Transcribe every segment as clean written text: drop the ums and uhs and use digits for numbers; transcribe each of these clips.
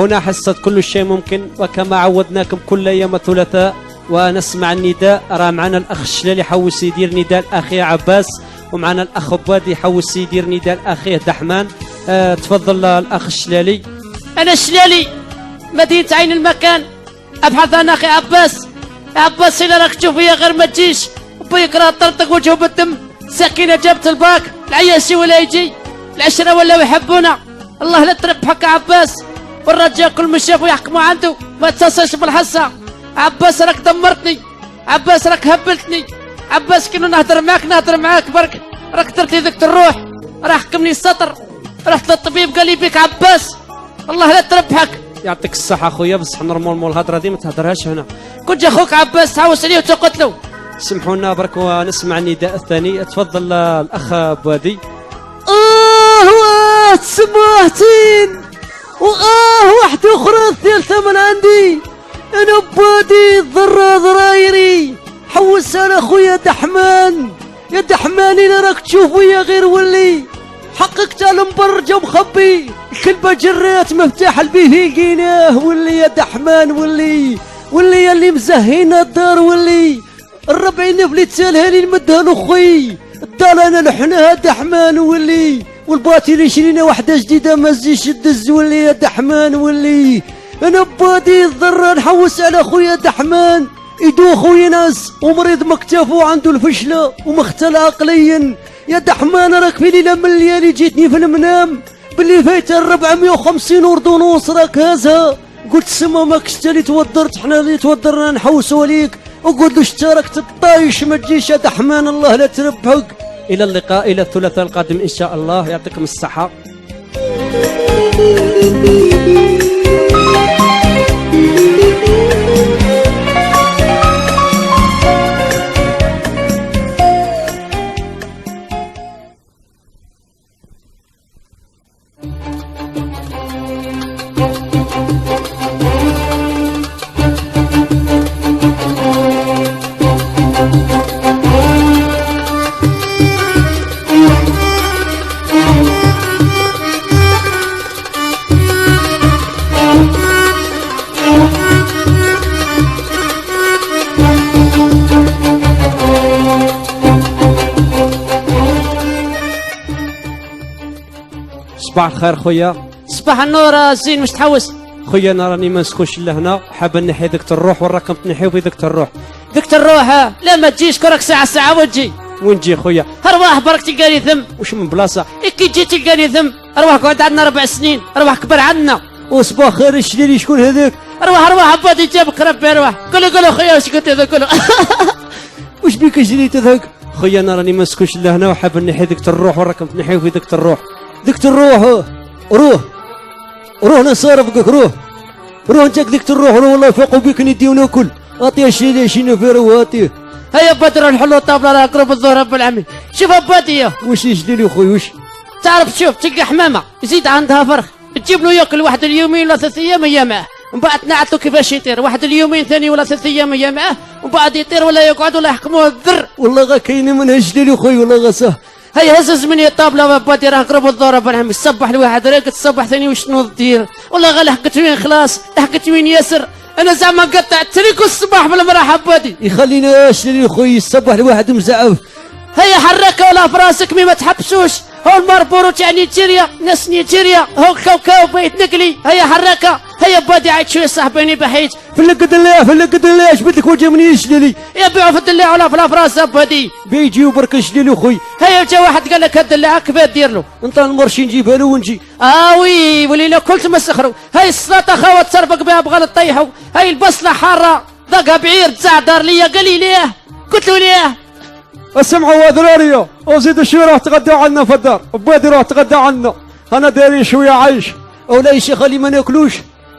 هنا حصة كل شيء ممكن، وكما عودناكم كل يوم الثلاثاء ونسمع النداء. راه معنا الأخ الشلالي حوس يدير نداء الأخي عباس، ومعنا الأخ بادي حوس يدير نداء الأخي دحمان. تفضل الأخ الشلالي. أنا الشلالي مدينة عين المكان، أبحث عن أخي عباس. يا عباس إلا راك تشوف فيا غير ما تجيش، وبيك راه طرطق وجهه بالدم. سكينة جابت الباك، العياشي ولا يجي، العشرة ولاو يحبونا. الله لا تربحك يا عباس، والرجال كل ما شافوا يحكموا عنده. ما تصلش بالحصة. عباس راك دمرتني، عباس راك هبلتني، عباس كنا نهدر معاك برك راك درت لي ذاك الروح، راه حكمني السطر. رحت للطبيب قال لي بك عباس. الله لا تربحك. يعطيك الصحة أخويا، بصح نورمالمون الهضرة دي ما تهدرهاش هنا. كنت اخوك عباس تحوس عليه وتقتلو. سمحوا لنا برك ونسمع النداء الثاني. تفضل الأخ بادي. سمعتين واحدة أخرى الثالثة من عندي. أنا بادي الضرة ضرايري، حوس على أخويا دحمان. يا دحمان إلا راك تشوفو يا غير ولي، حققت على مبرجة مخبي، الكلبة جرات مفتاح البيه لقيناه. ولي يا دحمان، ولي يا اللي مزهينا الدار، ولي الربعين اللي تسالها لي نمدها لأخوي، الدار أنا لحناها دحمان. ولي والباطي اللي شرينا واحدة جديدة ما زيش الدز. ولي يا دحمان، ولي أنا بادي الضرة نحوس على أخويا دحمان. يدو خويا ناس ومريض مكتفه وعنده الفشلة ومختل عقليا. يا دحمان راك في ليلة من الليالي جيتني في المنام باللي فايت 450 أردونوس راك هازها. قلت سما ماكش تالي توضرت، حنا اللي توضرنا نحوسوا عليك. وقلت له شتا راك تطايش ما تجيش يا دحمان، الله لا تربحك. إلى اللقاء، إلى الثلاثاء القادم إن شاء الله. يعطيكم الصحة. صباح الخير خويا. صباح النور زين، مش تحوس خويا انا راني ما نسكنش لهنا، حاب نحي ذاك الروح وراكم تنحيو في ذاك الروح. ذاك الروح لا ما تجيش، كرك ساعة وتجي. وين تجي خويا؟ ارواح برك تلقاني ثم. وش من بلاصه؟ كي تجي تلقاني ثم. ارواح قعد عندنا 4 سنين، ارواح كبر عندنا. وصباح خير الشلالي، شكون هذاك؟ ارواح بادي جابك ربي. ارواح قولوا خويا واش قلت هذا كله. وش بيك جري تذاك؟ خويا انا راني ما نسكنش لهنا وحاب نحي ذاك الروح وراكم تنحيو في ذاك الروح. ذاك الروح روح نصارفك، روح انت ذاك الروح. والله فوقوا بك ندي وناكل. اعطيه الشلالي شي نفير واتيه. هيا بدر الحلو الطابله راه قرب الظهر رب العالمين. شوف بادي واش يجلي خويا؟ واش تعرف؟ شوف تلقى حمامه يزيد عندها فرخ، تجيب له ياكل واحد اليومين ولا 3 ايام هي معاه، ومن بعد تنعتو كيفاش يطير. واحد اليومين ثاني ولا 3 ايام هي معاه، ومن بعد يطير ولا يقعد ولا يحكموه الذر. والله غا كاين منها جلي خويا، والله غا صح. هيا هزز مني الطابله بادي راه قرب الظهر رب العالمين. صبح الواحد راقد، الصبح ثاني وشنو دير؟ والله غا لحقت وين خلاص، لحقت وين ياسر. انا زعما قطعت تريكو الصباح بالمراحه بادي. يخلينا شلي خويا الصباح الواحد مزعف. هيا حركه ولا فراسك مي ما تحبسوش. هو المربوروت يعني نيجيريا، ناس نيجيريا، هو كاوكاو بيت نقلي. هيا حركه، هيا بادي عيد شويه صاحبيني بحيت. فلقد الله جبت لك وجه منين شلي؟ يبيعوا في الدلاع ولا في الافراس بادي بيجيو برك شلي خويا. هيا جا واحد قال لك الدلاع كيفاه دير له؟ انت المرشي نجيبها له ونجي. وي ولينا كل تمسخروا. هاي السلطه خاوه تسربق بها بغا طيحوا. هاي البصله حاره ذاقها بعير تزعدر ليا. قال لي ليه؟ قلت له ليه؟ اسمعوا وذراريا وزيدوا شويه راح تغدوا عنا في الدار، بوادي راح تغدى عنا. انا دايرين شويه عيش. ولا يا شيخ اللي ما ناكلوش،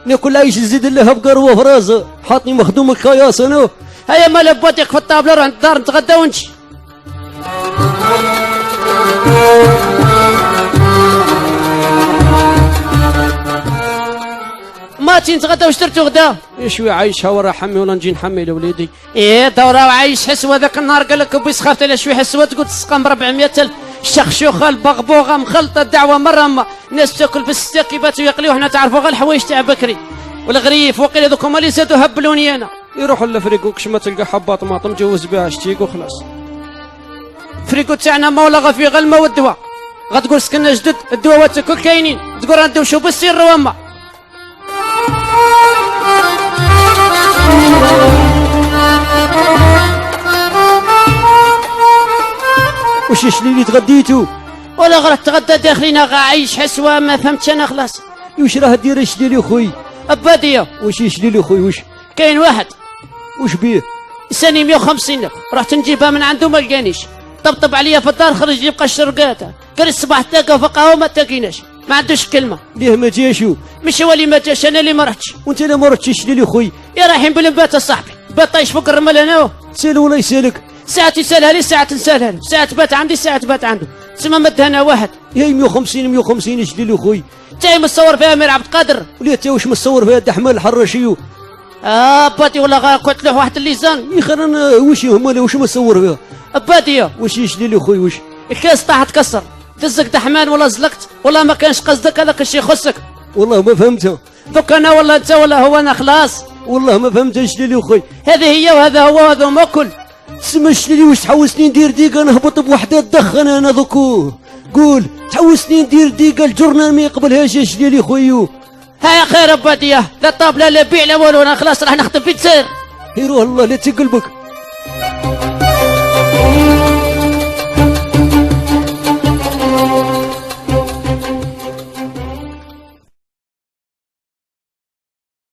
ناكل عيش زيد لها بقروه في راسه، حاطني مخدوم الكياس انا. هيا مال بواديك في الطابله روح الدار نتغدى ونجي. ما تجي نتغدى واش درتو غدا؟ شويه عايش هوا راه حمي ولا نجي نحمي لوليدي. دورة وعايش حسوه ذاك النهار قال لك بيس خافت على شويه حسوه تقول تسقى ب 400,000. الشخشوخه البغبوغه مخلطه الدعوه مره ناس تاكل بالستاك يباتوا يقليو حنا تعرفوا غير الحوايج تاع بكري والغريف وقيل هذوك هما اللي زادوا هبلوني انا. يروحوا للفريقو كش ما تلقى حبه طماطم جوز بها شتيك وخلاص. الفريقو تاعنا ما ولا غا فيه غير الماء والدواء. غتقول سكننا جدد الدواوات كل كاينين تقول راندو شو بالسر وما وش اللي تغديتو؟ ولا غير تغدى داخلين غا عايش حسوه ما فهمتش انا خلاص. وش راه دير شليلي خويا؟ اباديه وش شليلي خويا وش؟ كاين واحد وش بيه؟ ساني 150 رحت نجيبها من عنده ما لقانيش طبطب عليا في الدار خرج يبقى الشرقاته قال الصباح تلاقى فقهه وما تلاقيناش ما عندوش كلمه. ليه ما جاشو؟ مش هو اللي ما جاش انا اللي ما رحتش. وانت لا ما رحتش شليلي خويا؟ يا رايحين بالنبات صاحبي بات طايش فوق الرمل انا سال ولا يسالك؟ ساعة يسالها لي ساعة نسالها له ساعة بات عندي ساعة بات عنده تسمى مدها انا واحد. يا 150 شليلي خويا. تاي مصور فيها امير عبد القادر. وليه تا واش مصور فيها الدحمال الحراشيو؟ باتي ولا غا قلت له واحد الليزان يا خير انا واش هما واش مصور فيها؟ باتي واش شليلي خويا وش؟ الكاس طاح تكسر دزك دحمان ولا زلقت ولا ما كانش قصدك هذاك الشيء يخصك. والله ما فهمتها. دوك انا ولا انت ولا هو انا خلاص. والله ما فهمتها شليلي خويا. هذه هي وهذا هو وهذا ما كل. تسمى شليلي واش تحوسني ندير ديقه نهبط بوحده تدخن انا دوكو. قول تحوسني ندير ديقه الجورنال ما يقبلهاش يا شليلي خويا. ها خير باديه لا طابله لا بيع لا والو انا خلاص راح نخدم في تسير. يروح الله لا تقلبك.